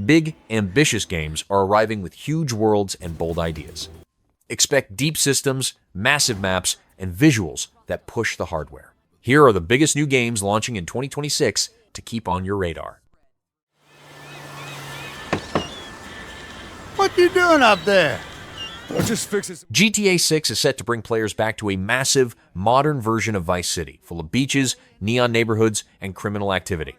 Big, ambitious games are arriving with huge worlds and bold ideas. Expect deep systems, massive maps, and visuals that push the hardware. Here are the biggest new games launching in 2026 to keep on your radar. What you doing up there? I just fixing some... GTA 6 is set to bring players back to a massive, modern version of Vice City, full of beaches, neon neighborhoods, and criminal activity.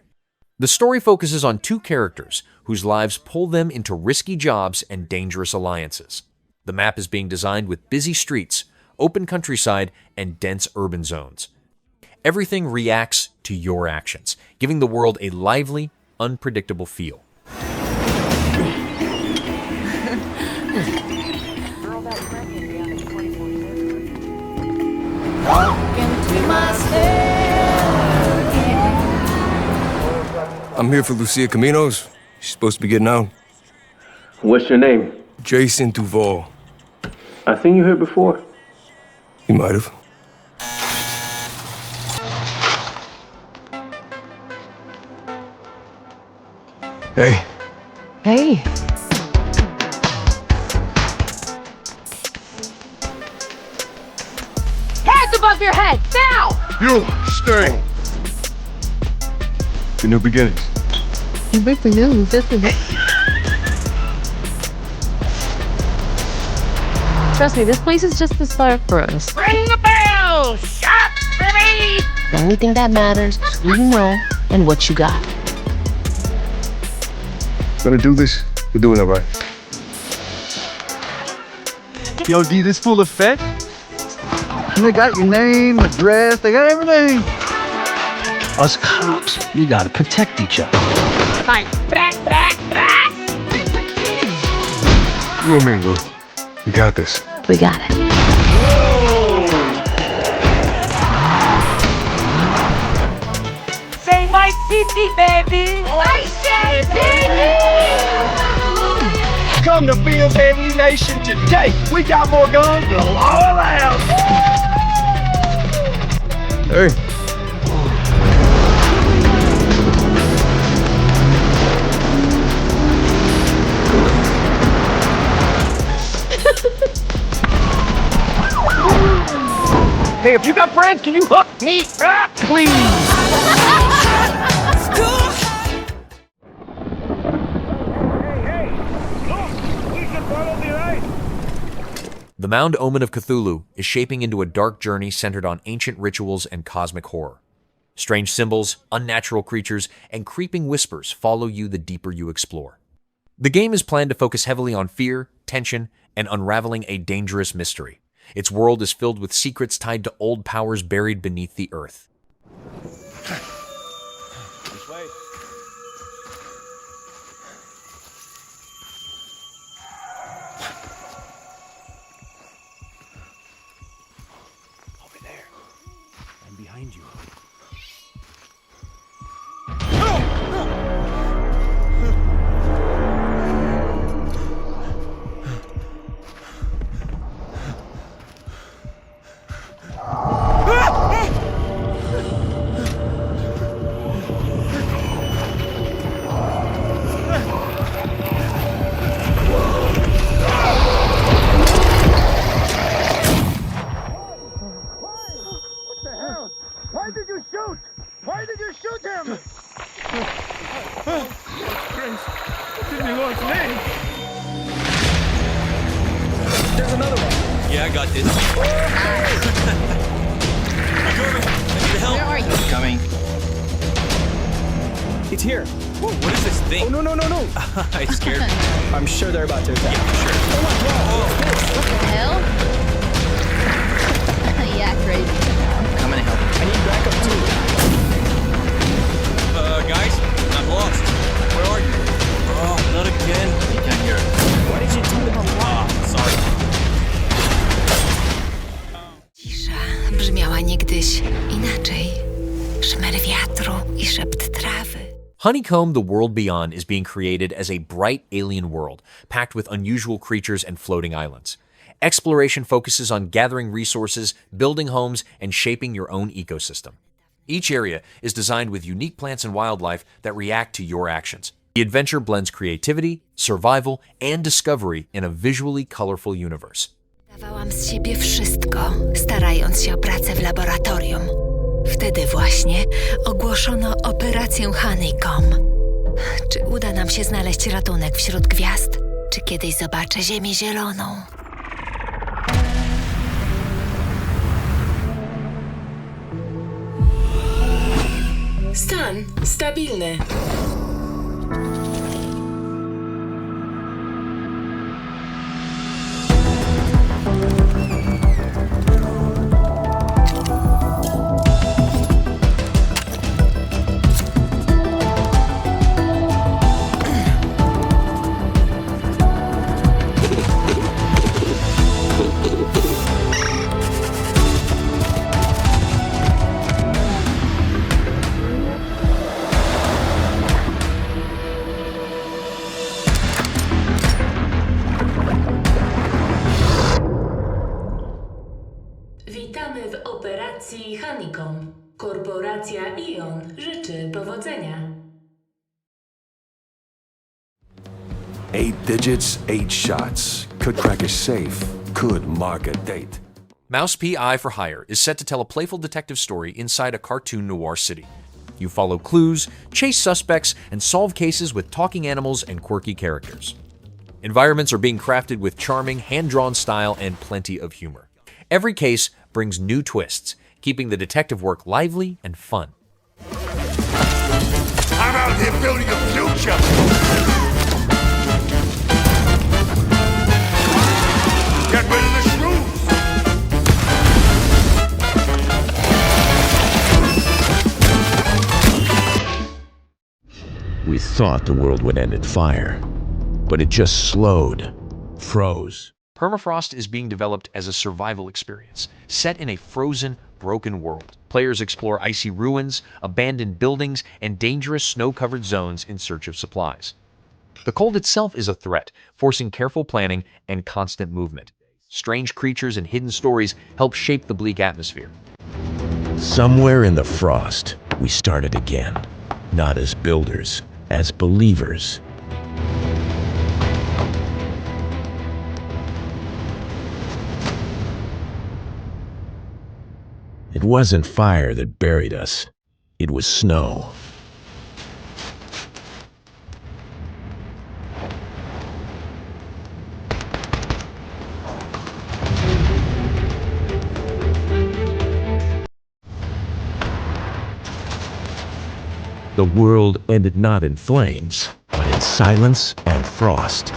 The story focuses on two characters whose lives pull them into risky jobs and dangerous alliances. The map is being designed with busy streets, open countryside, and dense urban zones. Everything reacts to your actions, giving the world a lively, unpredictable feel. I'm here for Lucia Caminos. She's supposed to be getting out. What's your name? Jason Duval. I seen you here before. You might have. Hey. Hey. Hands above your head, now! You stay. The new beginnings. You break the news, isn't it? Trust me, this place is just the start for us. Ring the bell! Shot, baby! The only thing that matters is who you know and what you got. Gonna do this? We're doing it right. Yo, D, this full of fed? They got your name, address, they got everything. Us cops, we gotta protect each other. Like, You and me, Lou. We got this. We got it. say my city, baby! I say city! Come to Bill Baby Nation today. We got more guns than all around. Hey. Hey, if you got friends, can you hook me up, please? The Mound Omen of Cthulhu is shaping into a dark journey centered on ancient rituals and cosmic horror. Strange symbols, unnatural creatures, and creeping whispers follow you the deeper you explore. The game is planned to focus heavily on fear, tension, and unraveling a dangerous mystery. Its world is filled with secrets tied to old powers buried beneath the earth. This way. Over there. I'm behind you. Why did you shoot? Why did you shoot him? Prince, did my lord's name? There's another one. Yeah, I got this. Corbin, I need help. Where are you? Coming. It's here. Whoa, what is this thing? Oh, no. It scared me. I'm sure they're about to attack. Yeah, sure. Oh my God. What the hell? Yeah, crazy. Coming to help. I need backup too. Guys, I'm lost. Where are you? Oh, not again. I can't hear it. Why did you do it? Sorry. Cisza brzmiała niegdyś inaczej. Szmer wiatru i szept trawy. Honeycomb: The World Beyond is being created as a bright alien world, packed with unusual creatures and floating islands. Exploration focuses on gathering resources, building homes, and shaping your own ecosystem. Each area is designed with unique plants and wildlife that react to your actions. The adventure blends creativity, survival, and discovery in a visually colorful universe. Dawałam z siebie wszystko, starając się o pracę w laboratorium. Wtedy właśnie ogłoszono operację Honeycomb. Czy uda nam się znaleźć ratunek wśród gwiazd? Czy kiedyś zobaczę Ziemię Zieloną? Stan stabilny. Witamy w operacji Honeycomb. Korporacja Ion życzy powodzenia. 8 digits, 8 shots. Could crack a safe. Could mark a date. Mouse P.I. for Hire is set to tell a playful detective story inside a cartoon noir city. You follow clues, chase suspects, and solve cases with talking animals and quirky characters. Environments are being crafted with charming, hand-drawn style and plenty of humor. Every case brings new twists, keeping the detective work lively and fun. I'm out here building a future! Get rid of the shrews! We thought the world would end in fire, but it just slowed, froze. Permafrost is being developed as a survival experience, set in a frozen, broken world. Players explore icy ruins, abandoned buildings, and dangerous snow-covered zones in search of supplies. The cold itself is a threat, forcing careful planning and constant movement. Strange creatures and hidden stories help shape the bleak atmosphere. Somewhere in the frost, we started again. Not as builders, as believers. It wasn't fire that buried us. It was snow. The world ended not in flames, but in silence and frost.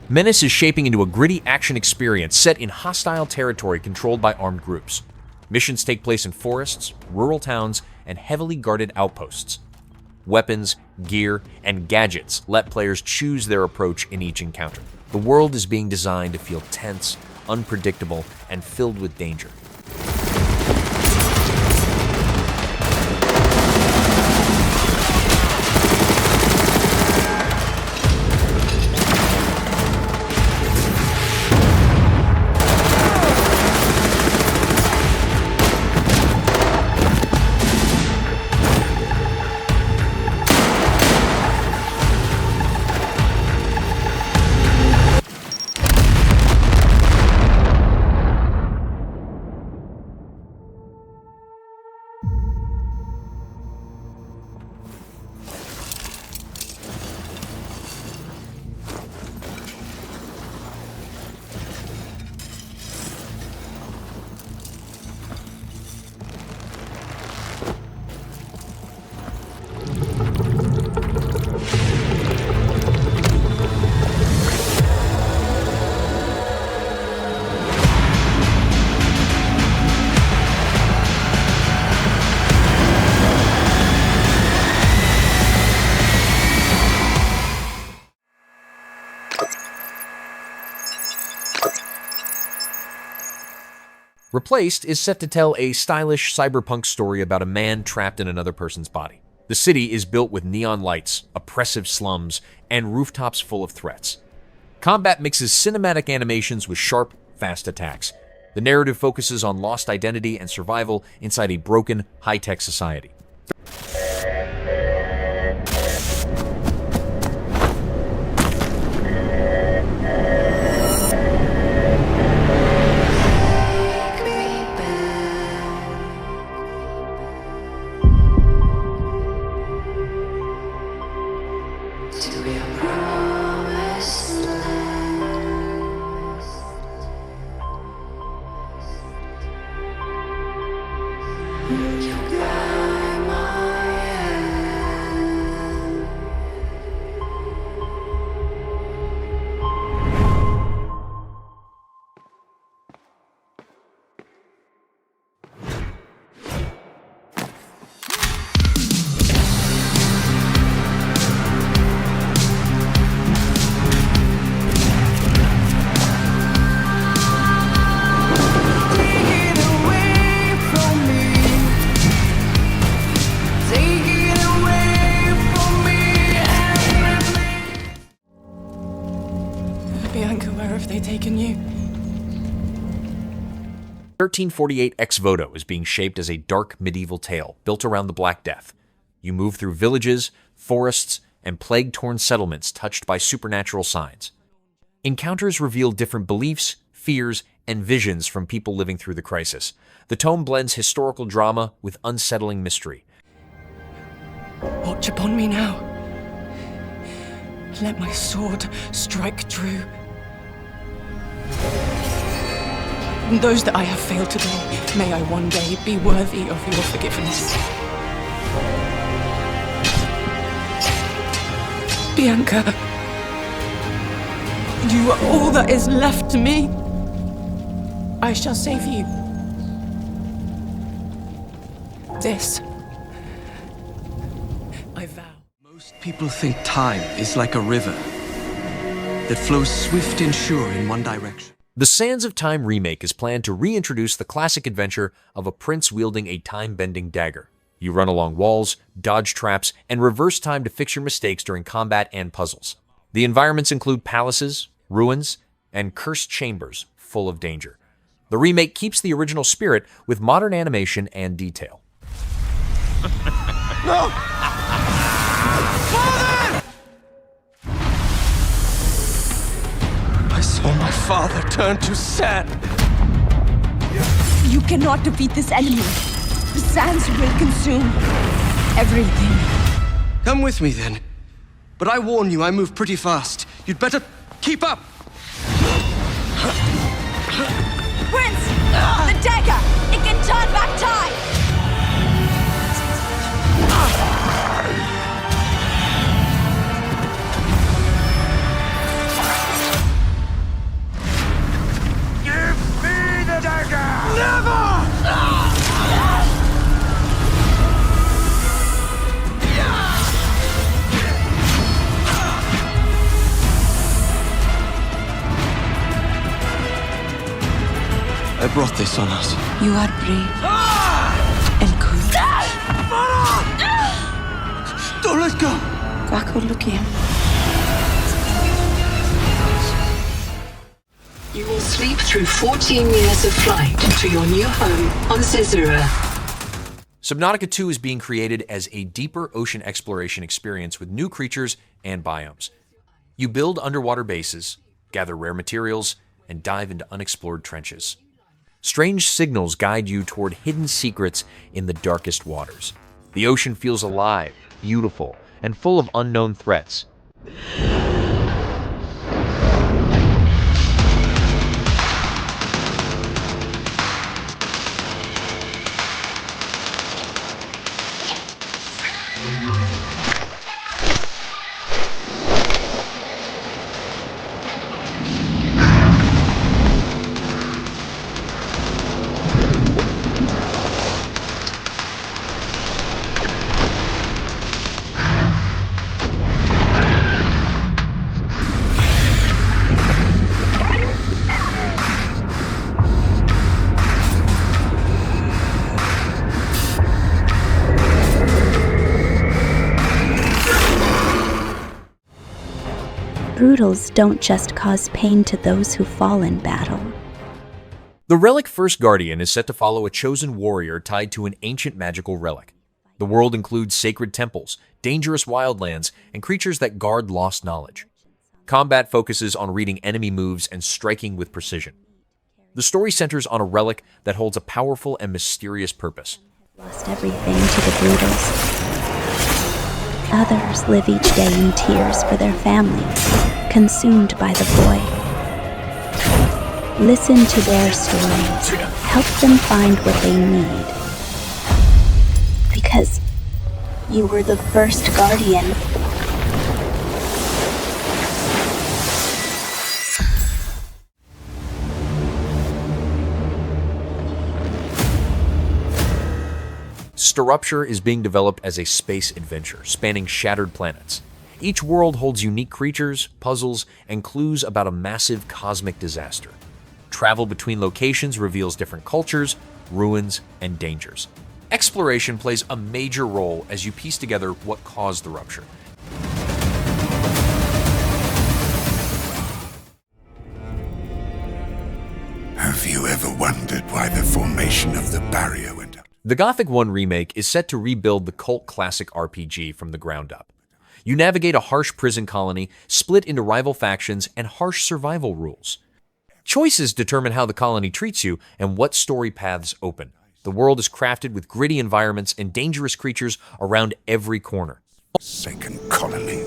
Menace is shaping into a gritty action experience set in hostile territory controlled by armed groups. Missions take place in forests, rural towns, and heavily guarded outposts. Weapons, gear, and gadgets let players choose their approach in each encounter. The world is being designed to feel tense, unpredictable, and filled with danger. Replaced is set to tell a stylish cyberpunk story about a man trapped in another person's body. The city is built with neon lights, oppressive slums, and rooftops full of threats. Combat mixes cinematic animations with sharp, fast attacks. The narrative focuses on lost identity and survival inside a broken, high-tech society. Bianca, where have they taken you? 1348 Ex Voto is being shaped as a dark medieval tale built around the Black Death. You move through villages, forests, and plague-torn settlements touched by supernatural signs. Encounters reveal different beliefs, fears, and visions from people living through the crisis. The tome blends historical drama with unsettling mystery. Watch upon me now. Let my sword strike true. And those that I have failed today, may I one day be worthy of your forgiveness. Bianca, you are all that is left to me. I shall save you. This, I vow. Most people think time is like a river that flows swift and sure in one direction. The Sands of Time remake is planned to reintroduce the classic adventure of a prince wielding a time-bending dagger. You run along walls, dodge traps, and reverse time to fix your mistakes during combat and puzzles. The environments include palaces, ruins, and cursed chambers full of danger. The remake keeps the original spirit with modern animation and detail. No! Father! I saw my father turn to sand. You cannot defeat this enemy. The sands will consume everything. Come with me then. But I warn you, I move pretty fast. You'd better keep up. Prince! The dagger! It can turn back time! Give me the dagger! Never! I brought this on us. You are brave and good. Don't let go! Requiem. You will sleep through 14 years of flight to your new home on Caesarea. Subnautica 2 is being created as a deeper ocean exploration experience with new creatures and biomes. You build underwater bases, gather rare materials, and dive into unexplored trenches. Strange signals guide you toward hidden secrets in the darkest waters. The ocean feels alive, beautiful, and full of unknown threats. Brutals don't just cause pain to those who fall in battle. The Relic First Guardian is set to follow a chosen warrior tied to an ancient magical relic. The world includes sacred temples, dangerous wildlands, and creatures that guard lost knowledge. Combat focuses on reading enemy moves and striking with precision. The story centers on a relic that holds a powerful and mysterious purpose. Lost everything to the brutals. Others live each day in tears for their families, consumed by the void. Listen to their stories. Help them find what they need. Because you were the first guardian. Starrupture is being developed as a space adventure, spanning shattered planets. Each world holds unique creatures, puzzles, and clues about a massive cosmic disaster. Travel between locations reveals different cultures, ruins, and dangers. Exploration plays a major role as you piece together what caused the rupture. Have you ever wondered why the formation of the barrier went up? The Gothic 1 remake is set to rebuild the cult classic RPG from the ground up. You navigate a harsh prison colony, split into rival factions, and harsh survival rules. Choices determine how the colony treats you and what story paths open. The world is crafted with gritty environments and dangerous creatures around every corner. Second colony.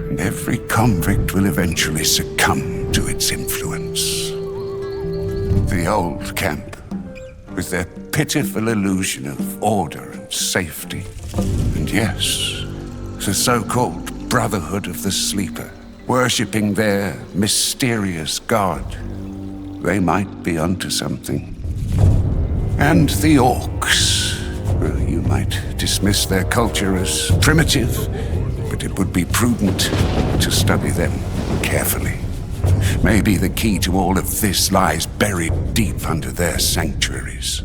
And every convict will eventually succumb to its influence. The old camp, with their pitiful illusion of order and safety. And yes, the so-called Brotherhood of the Sleeper, worshipping their mysterious god. They might be onto something. And the orcs. Well, you might dismiss their culture as primitive, but it would be prudent to study them carefully. Maybe the key to all of this lies buried deep under their sanctuaries.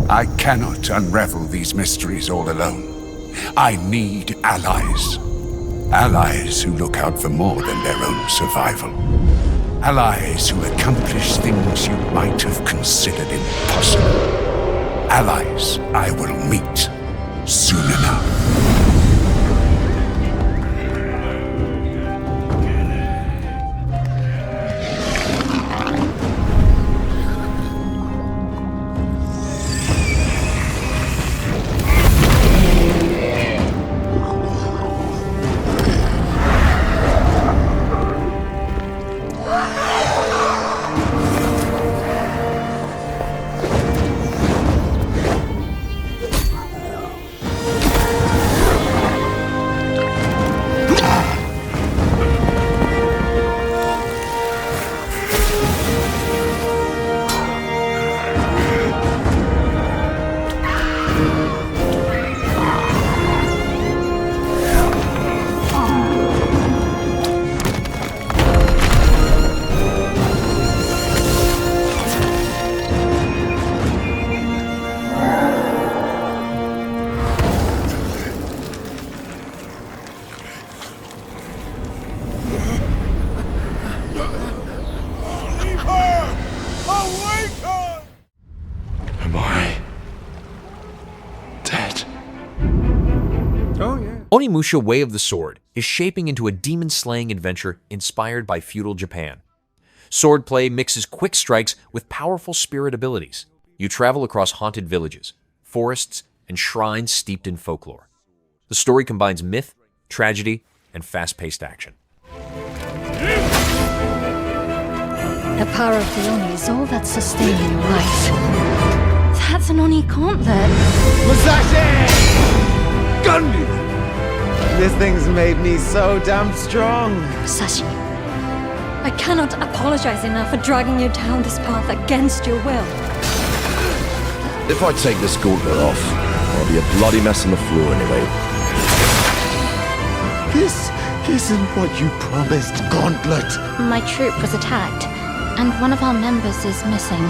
I cannot unravel these mysteries all alone. I need allies. Allies who look out for more than their own survival. Allies who accomplish things you might have considered impossible. Allies I will meet soon enough. Onimusha Way of the Sword is shaping into a demon-slaying adventure inspired by feudal Japan. Swordplay mixes quick strikes with powerful spirit abilities. You travel across haunted villages, forests, and shrines steeped in folklore. The story combines myth, tragedy, and fast-paced action. The power of the Oni is all that's sustaining your life. That's an Oni gauntlet. Musashi! Gundy! This thing's made me so damn strong. Musashi, I cannot apologize enough for dragging you down this path against your will. If I take this gauntlet off, I'll be a bloody mess on the floor anyway. This isn't what you promised, Gauntlet. My troop was attacked, and one of our members is missing.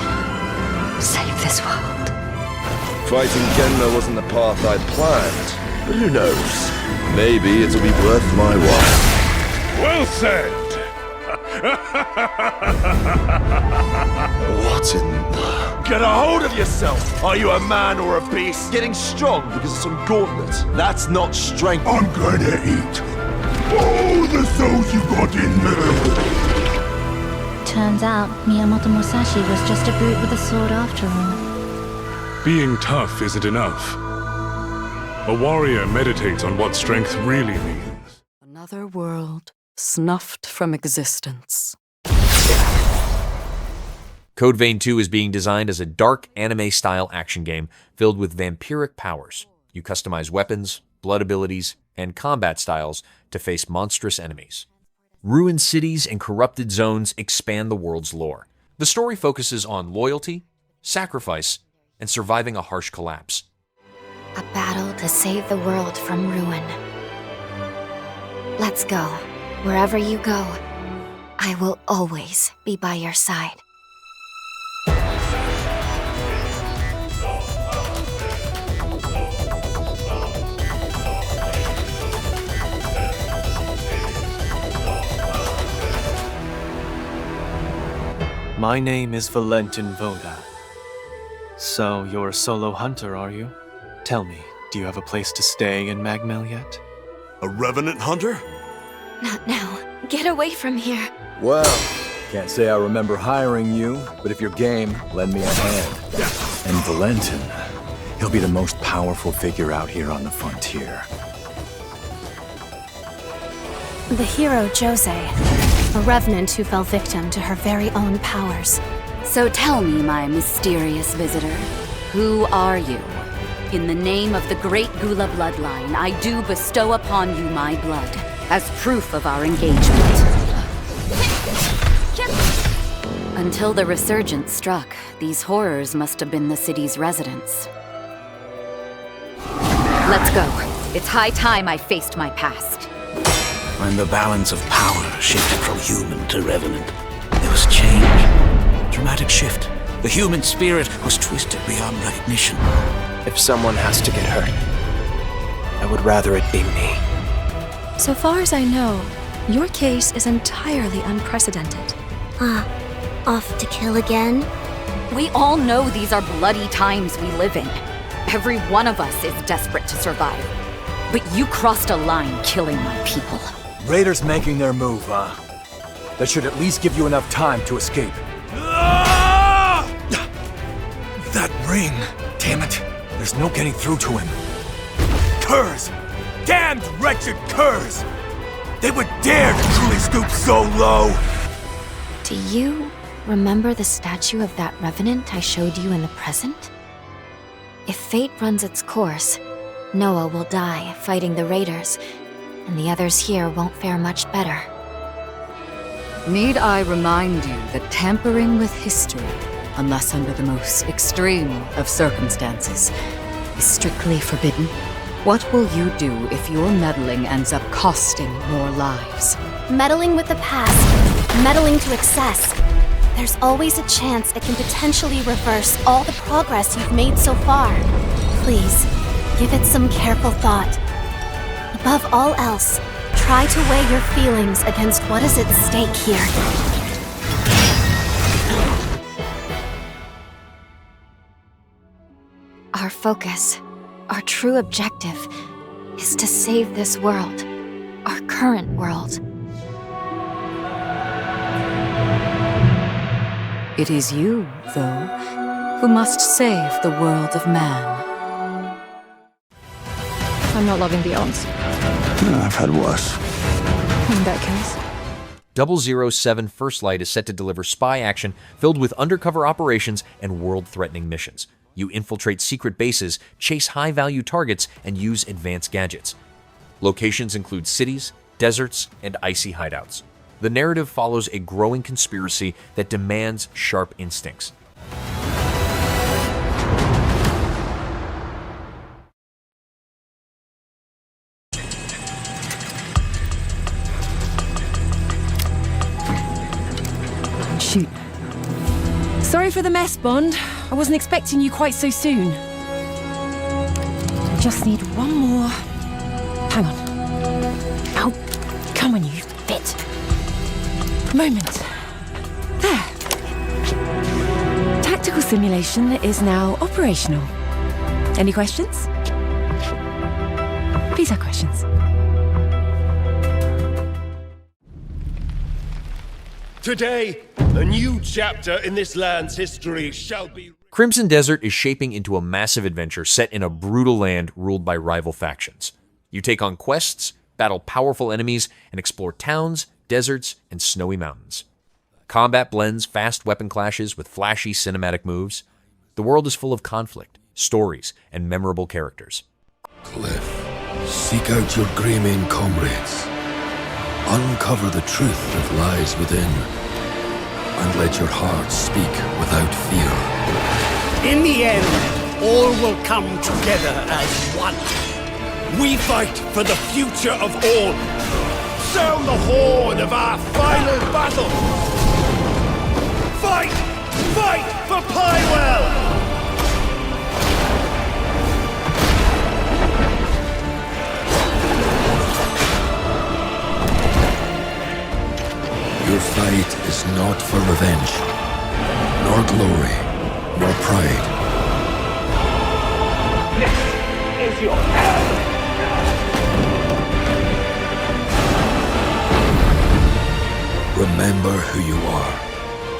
Save this world. Fighting Genma wasn't the path I'd planned, but who knows? Maybe it'll be worth my while. Well said! What's in the... Get a hold of yourself! Are you a man or a beast? Getting strong because of some gauntlets. That's not strength. I'm gonna eat all the souls you got in there. Turns out Miyamoto Musashi was just a brute with a sword after all. Being tough isn't enough. A warrior meditates on what strength really means. Another world snuffed from existence. Code Vein 2 is being designed as a dark anime-style action game filled with vampiric powers. You customize weapons, blood abilities, and combat styles to face monstrous enemies. Ruined cities and corrupted zones expand the world's lore. The story focuses on loyalty, sacrifice, and surviving a harsh collapse. A battle to save the world from ruin. Let's go. Wherever you go, I will always be by your side. My name is Valentin Voda. So, you're a solo hunter, are you? Tell me, do you have a place to stay in Magmel yet? A revenant hunter? Not now. Get away from here. Well, can't say I remember hiring you, but if you're game, lend me a hand. And Valentin, he'll be the most powerful figure out here on the frontier. The hero Jose, a revenant who fell victim to her very own powers. So tell me, my mysterious visitor, who are you? In the name of the great Gula bloodline, I do bestow upon you my blood, as proof of our engagement. Until the resurgence struck, these horrors must have been the city's residents. Let's go. It's high time I faced my past. When the balance of power shifted from human to revenant, there was change. Dramatic shift. The human spirit was twisted beyond recognition. If someone has to get hurt, I would rather it be me. So far as I know, your case is entirely unprecedented. Off to kill again? We all know these are bloody times we live in. Every one of us is desperate to survive. But you crossed a line killing my people. Raiders making their move, huh? That should at least give you enough time to escape. That ring! Damn it! There's no getting through to him. Curs! Damned wretched curs! They would dare to truly stoop so low! Do you remember the statue of that revenant I showed you in the present? If fate runs its course, Noah will die fighting the raiders, and the others here won't fare much better. Need I remind you that tampering with history, unless under the most extreme of circumstances, is strictly forbidden? What will you do if your meddling ends up costing more lives? Meddling with the past, meddling to excess. There's always a chance it can potentially reverse all the progress you've made so far. Please, give it some careful thought. Above all else, try to weigh your feelings against what is at stake here. Our focus, our true objective, is to save this world, our current world. It is you, though, who must save the world of man. I'm not loving the odds. I've had worse. In that case. 007 First Light is set to deliver spy action filled with undercover operations and world-threatening missions. You infiltrate secret bases, chase high-value targets, and use advanced gadgets. Locations include cities, deserts, and icy hideouts. The narrative follows a growing conspiracy that demands sharp instincts. Shoot. Sorry for the mess, Bond. I wasn't expecting you quite so soon. I just need one more. Hang on. Oh, come on, you fit. moment. There. Tactical simulation is now operational. Any questions? Please have questions. Today, a new chapter in this land's history shall be... Crimson Desert is shaping into a massive adventure set in a brutal land ruled by rival factions. You take on quests, battle powerful enemies, and explore towns, deserts, and snowy mountains. Combat blends fast weapon clashes with flashy cinematic moves. The world is full of conflict, stories, and memorable characters. Cliff, seek out your Greymane comrades. Uncover the truth that lies within, and let your heart speak without fear. In the end, all will come together as one. We fight for the future of all. Sound the horn of our final battle. Fight! Fight for Pywell! Your fight is not for revenge, nor glory, nor pride. This is your hell! Remember who you are,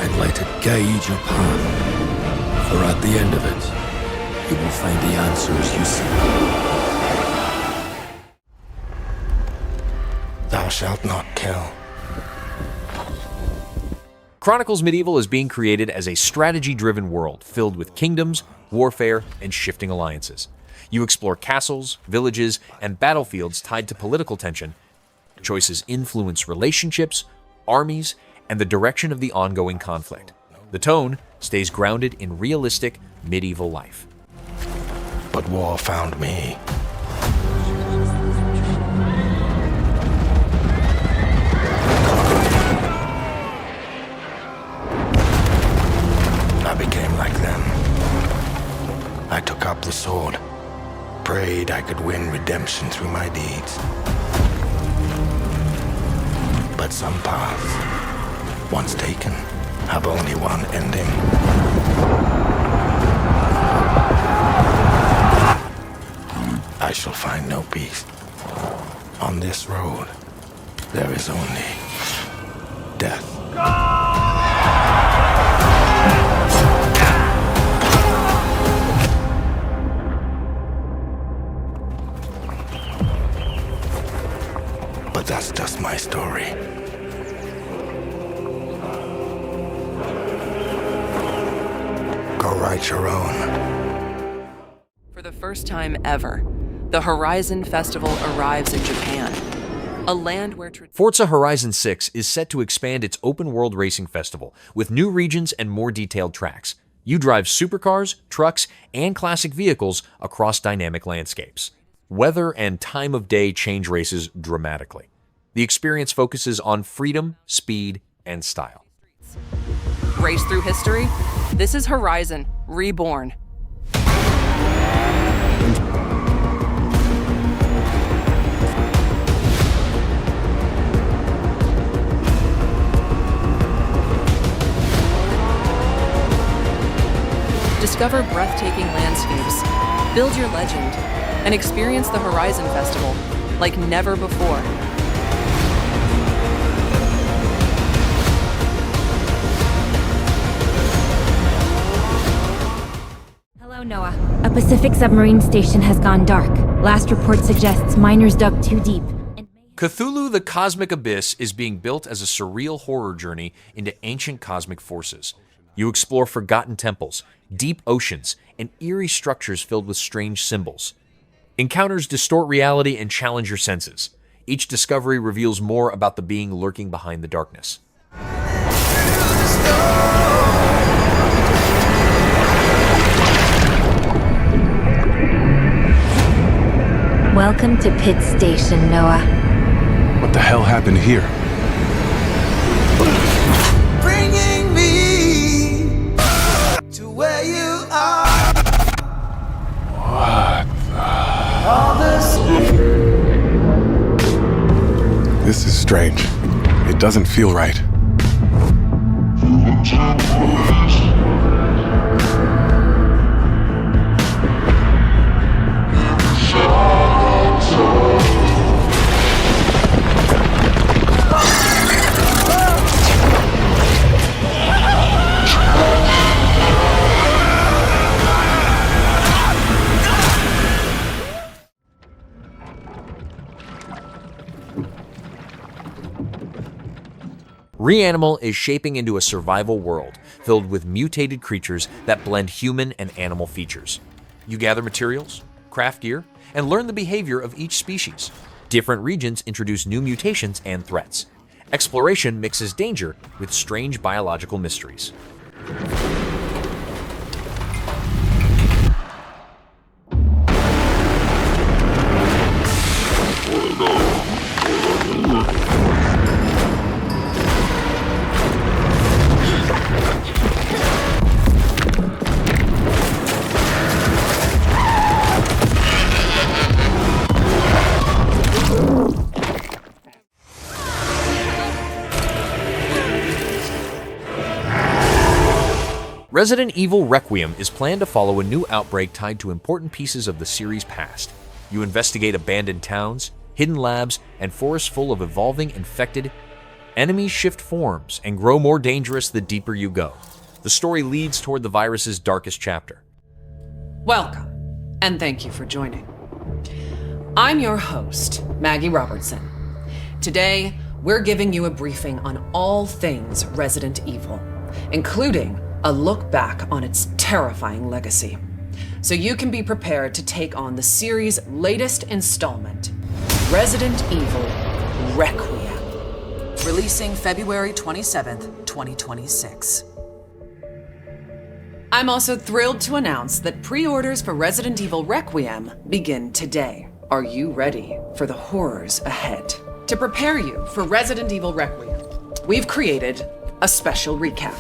and let it guide your path. For at the end of it, you will find the answers you seek. Thou shalt not kill. Chronicles Medieval is being created as a strategy-driven world filled with kingdoms, warfare, and shifting alliances. You explore castles, villages, and battlefields tied to political tension. Choices influence relationships, armies, and the direction of the ongoing conflict. The tone stays grounded in realistic medieval life. But war found me. I became like them. I took up the sword, prayed I could win redemption through my deeds. But some paths, once taken, have only one ending. I shall find no peace. On this road, there is only death. But that's just my story. Go write your own. For the first time ever, the Horizon Festival arrives in Japan, a land where... Forza Horizon 6 is set to expand its open-world racing festival with new regions and more detailed tracks. You drive supercars, trucks, and classic vehicles across dynamic landscapes. Weather and time of day change races dramatically. The experience focuses on freedom, speed, and style. Race through history? This is Horizon Reborn. Discover breathtaking landscapes, build your legend, and experience the Horizon Festival like never before. Hello, Noah. A Pacific submarine station has gone dark. Last report suggests miners dug too deep. Cthulhu the Cosmic Abyss is being built as a surreal horror journey into ancient cosmic forces. You explore forgotten temples, deep oceans, and eerie structures filled with strange symbols. Encounters distort reality and challenge your senses. Each discovery reveals more about the being lurking behind the darkness. Welcome to Pit Station, Noah. What the hell happened here? Bringing me to where you are. What All this. This is strange. It doesn't feel right. Reanimal is shaping into a survival world filled with mutated creatures that blend human and animal features. You gather materials, craft gear, and learn the behavior of each species. Different regions introduce new mutations and threats. Exploration mixes danger with strange biological mysteries. Resident Evil Requiem is planned to follow a new outbreak tied to important pieces of the series' past. You investigate abandoned towns, hidden labs, and forests full of evolving infected. Enemies shift forms and grow more dangerous the deeper you go. The story leads toward the virus's darkest chapter. Welcome, and thank you for joining. I'm your host, Maggie Robertson. Today, we're giving you a briefing on all things Resident Evil, including a look back on its terrifying legacy, so you can be prepared to take on the series' latest installment, Resident Evil Requiem, releasing February 27th, 2026. I'm also thrilled to announce that pre-orders for Resident Evil Requiem begin today. Are you ready for the horrors ahead? To prepare you for Resident Evil Requiem, we've created a special recap.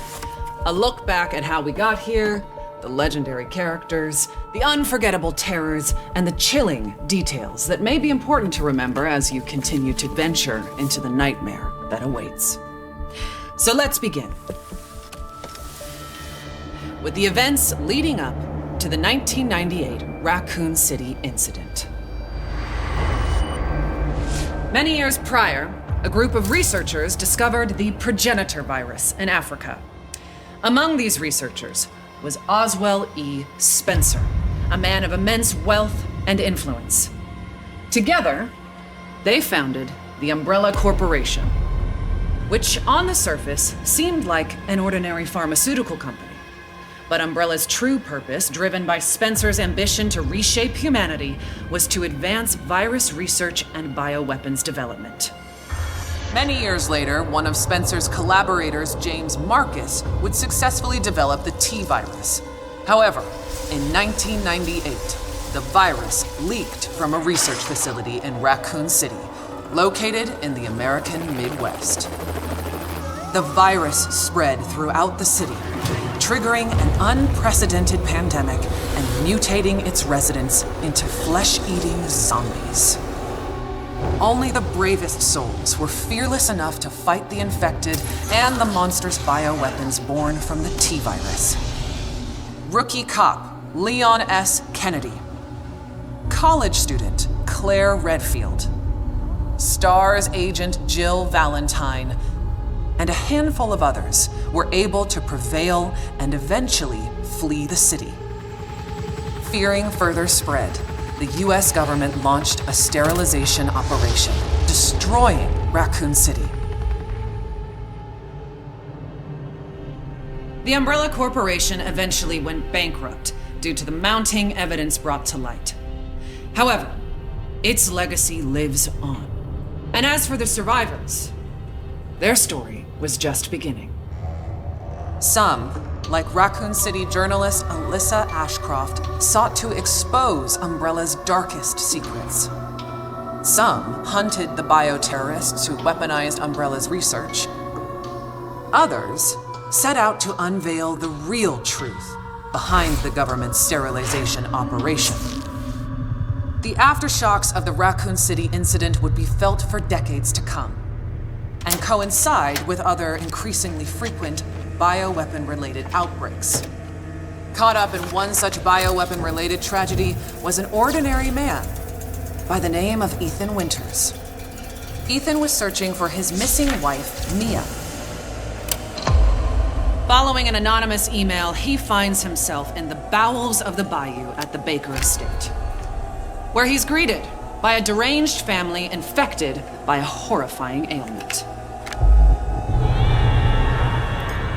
A look back at how we got here, the legendary characters, the unforgettable terrors, and the chilling details that may be important to remember as you continue to venture into the nightmare that awaits. So let's begin with the events leading up to the 1998 Raccoon City incident. Many years prior, a group of researchers discovered the progenitor virus in Africa. Among these researchers was Oswell E. Spencer, a man of immense wealth and influence. Together, they founded the Umbrella Corporation, which on the surface seemed like an ordinary pharmaceutical company. But Umbrella's true purpose, driven by Spencer's ambition to reshape humanity, was to advance virus research and bioweapons development. Many years later, one of Spencer's collaborators, James Marcus, would successfully develop the T-virus. However, in 1998, the virus leaked from a research facility in Raccoon City, located in the American Midwest. The virus spread throughout the city, triggering an unprecedented pandemic and mutating its residents into flesh-eating zombies. Only the bravest souls were fearless enough to fight the infected and the monstrous bioweapons born from the T-virus. Rookie cop Leon S. Kennedy, college student Claire Redfield, STARS agent Jill Valentine, and a handful of others were able to prevail and eventually flee the city. Fearing further spread, the US government launched a sterilization operation, destroying Raccoon City. The Umbrella Corporation eventually went bankrupt due to the mounting evidence brought to light. However, its legacy lives on. And as for the survivors, their story was just beginning. Some, like Raccoon City journalist Alyssa Ashcroft, sought to expose Umbrella's darkest secrets. Some hunted the bioterrorists who weaponized Umbrella's research. Others set out to unveil the real truth behind the government's sterilization operation. The aftershocks of the Raccoon City incident would be felt for decades to come, and coincide with other increasingly frequent bioweapon-related outbreaks. Caught up in one such bioweapon-related tragedy was an ordinary man by the name of Ethan Winters. Ethan was searching for his missing wife, Mia. Following an anonymous email, he finds himself in the bowels of the bayou at the Baker Estate, where he's greeted by a deranged family infected by a horrifying ailment.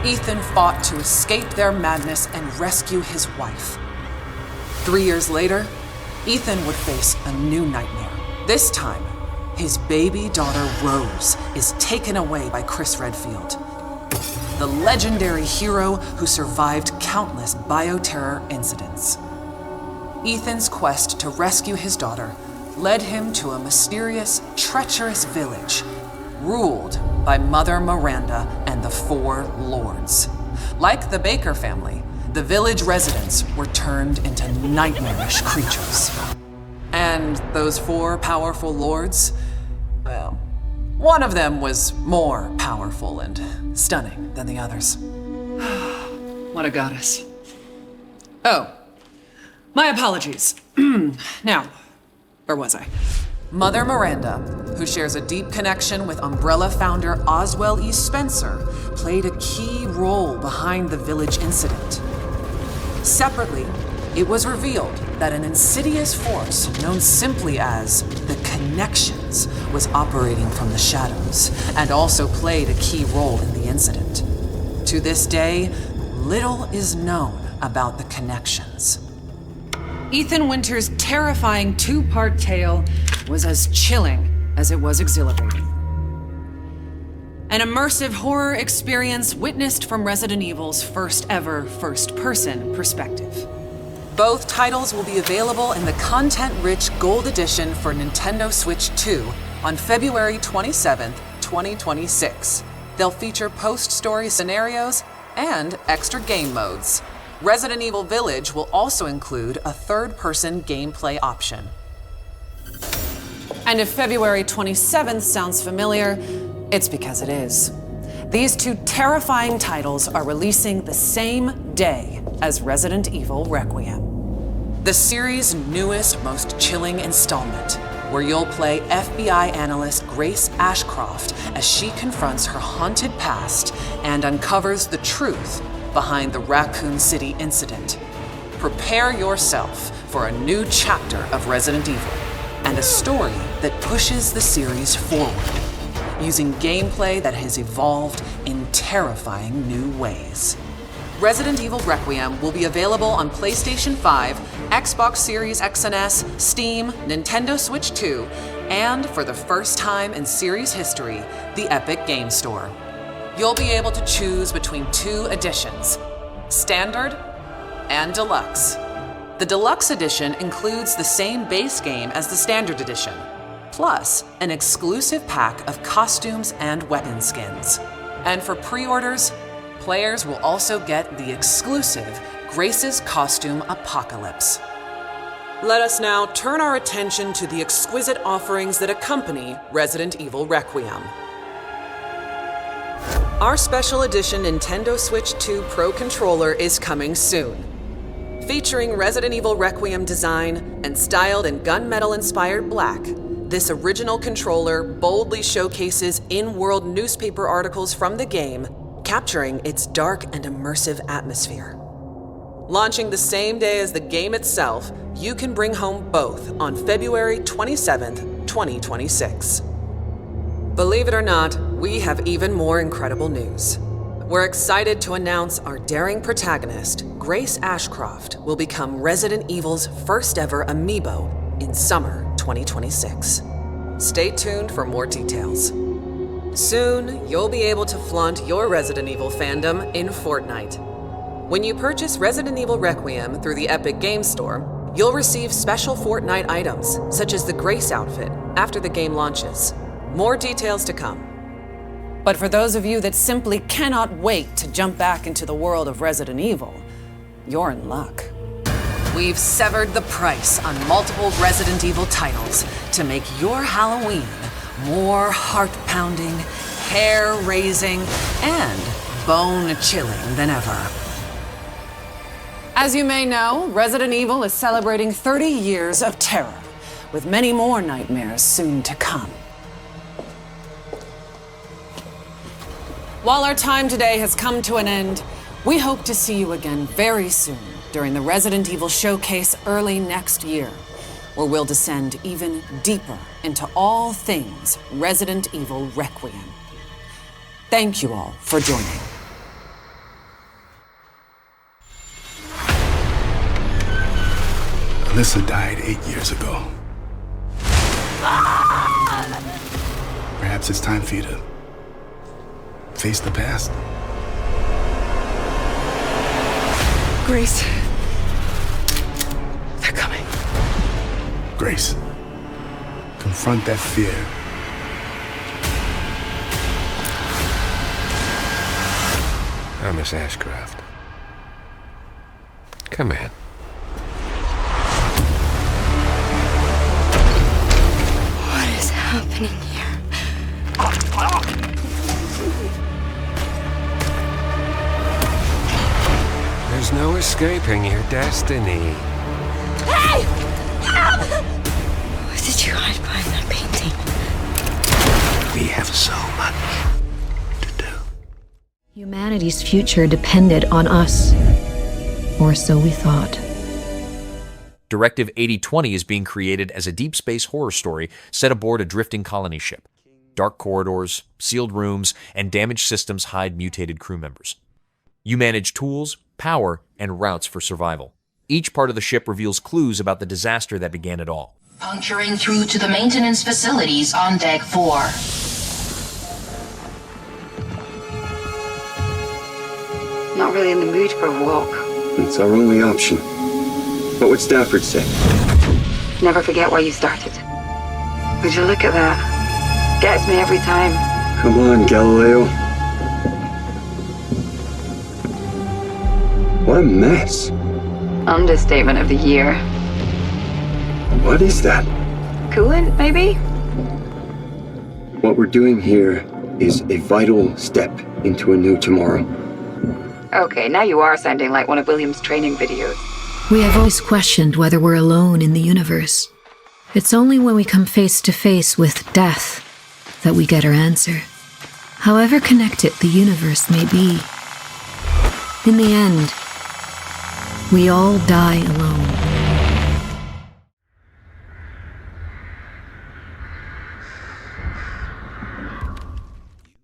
Ethan fought to escape their madness and rescue his wife. 3 years later, Ethan would face a new nightmare. This time, his baby daughter Rose is taken away by Chris Redfield, the legendary hero who survived countless bioterror incidents. Ethan's quest to rescue his daughter led him to a mysterious, treacherous village ruled by Mother Miranda and the Four Lords. Like the Baker family, the village residents were turned into nightmarish creatures. And those four powerful lords, well, one of them was more powerful and stunning than the others. What a goddess. Oh, my apologies. Now, where was I? Mother Miranda, who shares a deep connection with Umbrella founder Oswell E. Spencer, played a key role behind the village incident. Separately, it was revealed that an insidious force known simply as the Connections was operating from the shadows and also played a key role in the incident. To this day, little is known about the Connections. Ethan Winter's terrifying two-part tale was as chilling as it was exhilarating. An immersive horror experience witnessed from Resident Evil's first ever first-person perspective. Both titles will be available in the content-rich Gold Edition for Nintendo Switch 2 on February 27th, 2026. They'll feature post-story scenarios and extra game modes. Resident Evil Village will also include a third-person gameplay option. And if February 27th sounds familiar, it's because it is. These two terrifying titles are releasing the same day as Resident Evil Requiem, the series' newest, most chilling installment, where you'll play FBI analyst Grace Ashcroft as she confronts her haunted past and uncovers the truth behind the Raccoon City incident. Prepare yourself for a new chapter of Resident Evil and a story that pushes the series forward, using gameplay that has evolved in terrifying new ways. Resident Evil Requiem will be available on PlayStation 5, Xbox Series X and S, Steam, Nintendo Switch 2, and for the first time in series history, the Epic Game Store. You'll be able to choose between two editions, Standard and Deluxe. The Deluxe Edition includes the same base game as the Standard Edition, plus an exclusive pack of costumes and weapon skins. And for pre-orders, players will also get the exclusive Grace's Costume Apocalypse. Let us now turn our attention to the exquisite offerings that accompany Resident Evil Requiem. Our special edition Nintendo Switch 2 Pro controller is coming soon. Featuring Resident Evil Requiem design and styled in gunmetal-inspired black, this original controller boldly showcases in-world newspaper articles from the game, capturing its dark and immersive atmosphere. Launching the same day as the game itself, you can bring home both on February 27th, 2026. Believe it or not, we have even more incredible news. We're excited to announce our daring protagonist, Grace Ashcroft, will become Resident Evil's first ever amiibo in summer 2026. Stay tuned for more details. Soon, you'll be able to flaunt your Resident Evil fandom in Fortnite. When you purchase Resident Evil Requiem through the Epic Game Store, you'll receive special Fortnite items, such as the Grace outfit, after the game launches. More details to come. But for those of you that simply cannot wait to jump back into the world of Resident Evil, you're in luck. We've severed the price on multiple Resident Evil titles to make your Halloween more heart-pounding, hair-raising, and bone-chilling than ever. As you may know, Resident Evil is celebrating 30 years of terror, with many more nightmares soon to come. While our time today has come to an end, we hope to see you again very soon during the Resident Evil Showcase early next year, where we'll descend even deeper into all things Resident Evil Requiem. Thank you all for joining. Alyssa died 8 years ago. Perhaps it's time for you to face the past. Grace. They're coming. Grace, confront that fear. Oh, Miss Ashcroft. Come in. What is happening here? There's no escaping your destiny. Hey! Help! What did you hide behind that painting? We have so much. Humanity's future depended on us. Or so we thought. Directive 8020 is being created as a deep space horror story set aboard a drifting colony ship. Dark corridors, sealed rooms, and damaged systems hide mutated crew members. You manage tools, power, and routes for survival. Each part of the ship reveals clues about the disaster that began it all. Puncturing through to the maintenance facilities on Deck 4. Not really in the mood for a walk. It's our only option. What would Stafford say? Never forget why you started. Would you look at that? Gets me every time. Come on, Galileo. What a mess. Understatement of the year. What is that? Coolant, maybe? What we're doing here is a vital step into a new tomorrow. Okay, now you are sounding like one of William's training videos. We have always questioned whether we're alone in the universe. It's only when we come face to face with death that we get our answer. However connected the universe may be, in the end, we all die alone.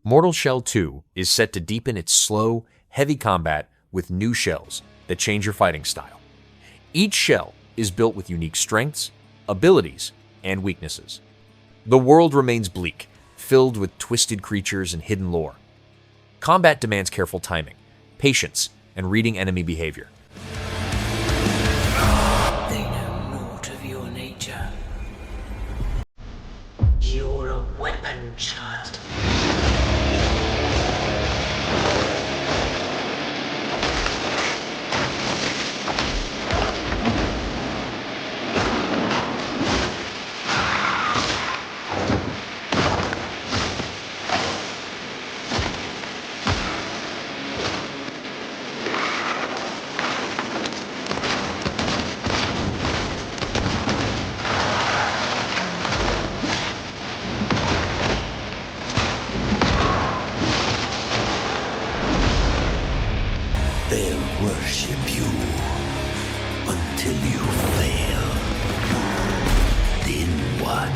Mortal Shell 2 is set to deepen its slow, heavy combat with new shells that change your fighting style. Each shell is built with unique strengths, abilities, and weaknesses. The world remains bleak, filled with twisted creatures and hidden lore. Combat demands careful timing, patience, and reading enemy behavior. They know naught of your nature. You're a weapon, child. They'll worship you until you fail. Then what?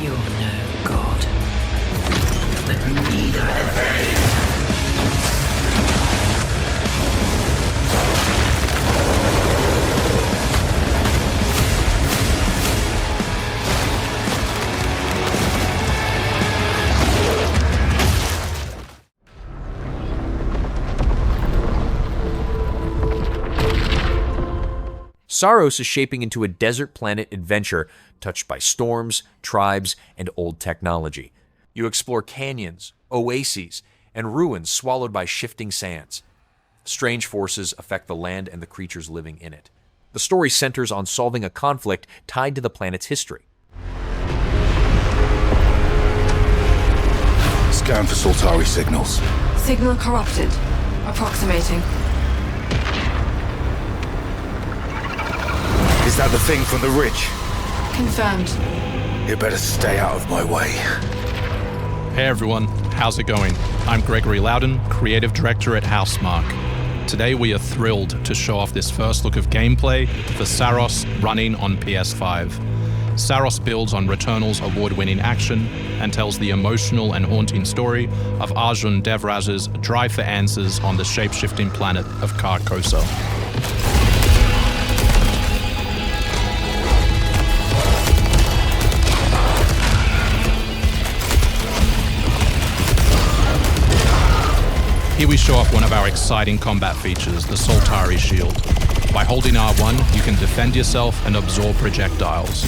You're no god, but neither have they. Saros is shaping into a desert planet adventure touched by storms, tribes, and old technology. You explore canyons, oases, and ruins swallowed by shifting sands. Strange forces affect the land and the creatures living in it. The story centers on solving a conflict tied to the planet's history. Scan for Soltari signals. Signal corrupted. Approximating. Is that the thing from the ridge? Confirmed. You better stay out of my way. Hey everyone, how's it going? I'm Gregory Loudon, Creative Director at Housemarque. Today we are thrilled to show off this first look of gameplay for Saros running on PS5. Saros builds on Returnal's award-winning action and tells the emotional and haunting story of Arjun Devraj's drive for answers on the shape-shifting planet of Carcosa. Here we show off one of our exciting combat features, the Soltari Shield. By holding R1, you can defend yourself and absorb projectiles.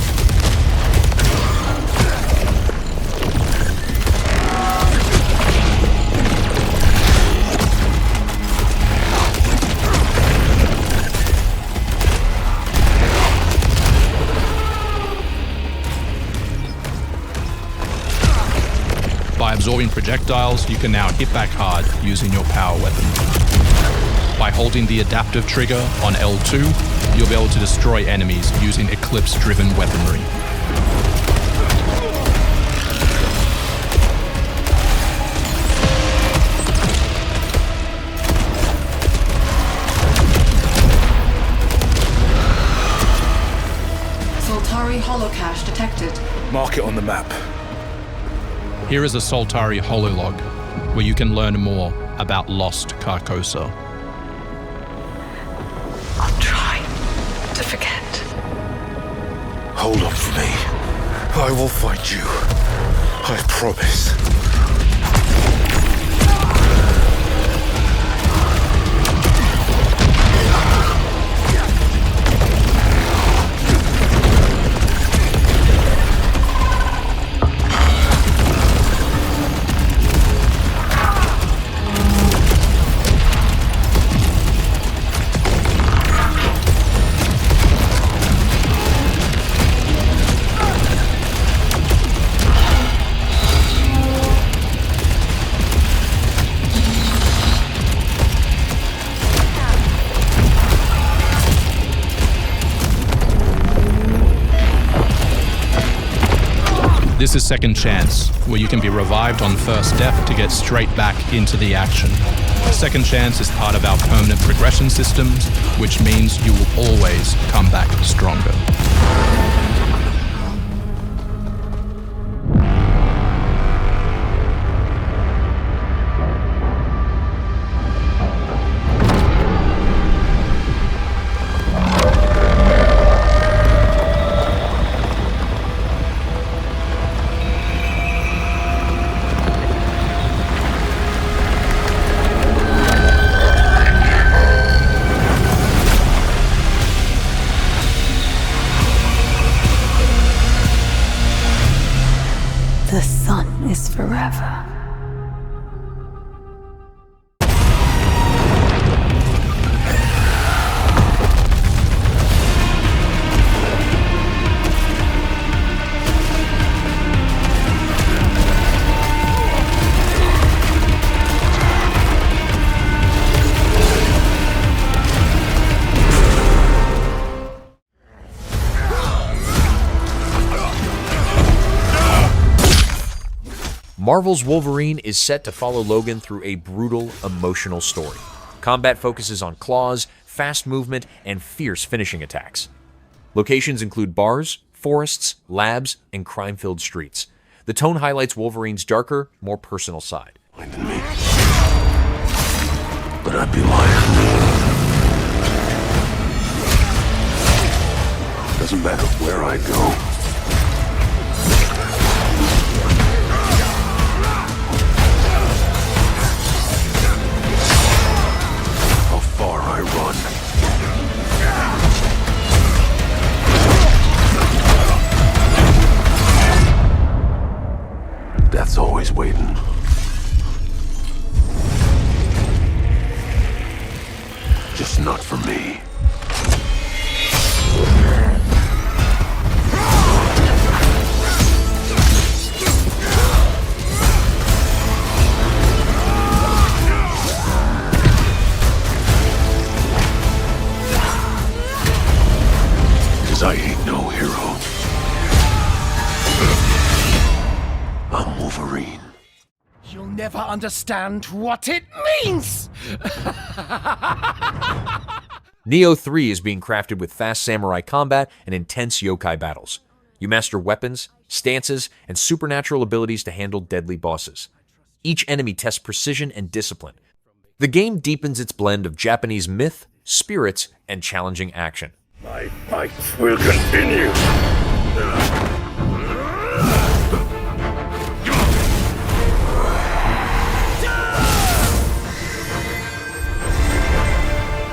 By absorbing projectiles, you can now hit back hard using your power weapon. By holding the adaptive trigger on L2, you'll be able to destroy enemies using Eclipse-driven weaponry. Soltari holocache detected. Mark it on the map. Here is a Soltari hololog, where you can learn more about lost Carcosa. I'll try to forget. Hold up for me. I will find you. I promise. This is Second Chance, where you can be revived on first death to get straight back into the action. Second Chance is part of our permanent progression systems, which means you will always come back stronger. The sun is forever. Marvel's Wolverine is set to follow Logan through a brutal, emotional story. Combat focuses on claws, fast movement, and fierce finishing attacks. Locations include bars, forests, labs, and crime-filled streets. The tone highlights Wolverine's darker, more personal side. But I'd be lying. Doesn't matter where I go. Far I run. Death's always waiting. Just not for me. I ain't no hero. I'm Wolverine. You'll never understand what it means! Nioh 3 is being crafted with fast samurai combat and intense yokai battles. You master weapons, stances, and supernatural abilities to handle deadly bosses. Each enemy tests precision and discipline. The game deepens its blend of Japanese myth, spirits, and challenging action. My fight will continue.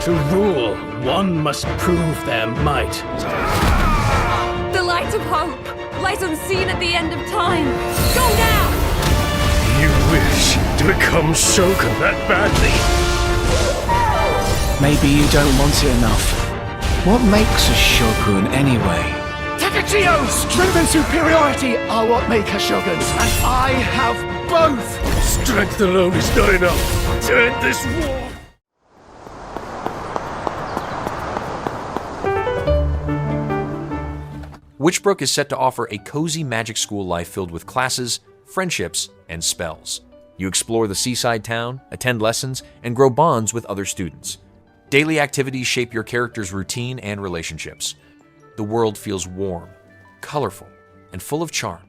To rule, one must prove their might. The light of hope lies unseen at the end of time. Go now! You wish to become Shogun that badly? Maybe you don't want it enough. What makes a Shogun anyway? Takachio! Strength and superiority are what make us Shoguns, and I have both! Strength alone is not enough to end this war! Witchbrook is set to offer a cozy magic school life filled with classes, friendships, and spells. You explore the seaside town, attend lessons, and grow bonds with other students. Daily activities shape your character's routine and relationships. The world feels warm, colorful, and full of charm.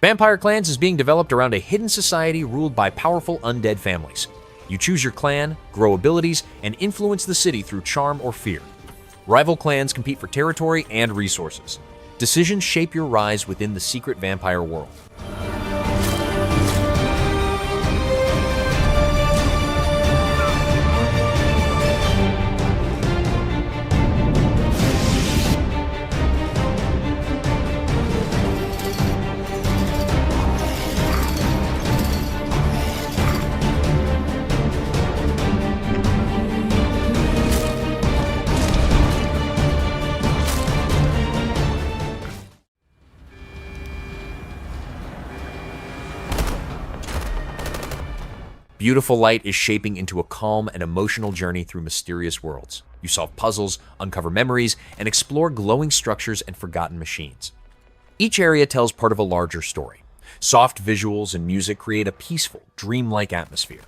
Vampire Clans is being developed around a hidden society ruled by powerful undead families. You choose your clan, grow abilities, and influence the city through charm or fear. Rival clans compete for territory and resources. Decisions shape your rise within the secret vampire world. Beautiful Light is shaping into a calm and emotional journey through mysterious worlds. You solve puzzles, uncover memories, and explore glowing structures and forgotten machines. Each area tells part of a larger story. Soft visuals and music create a peaceful, dreamlike atmosphere.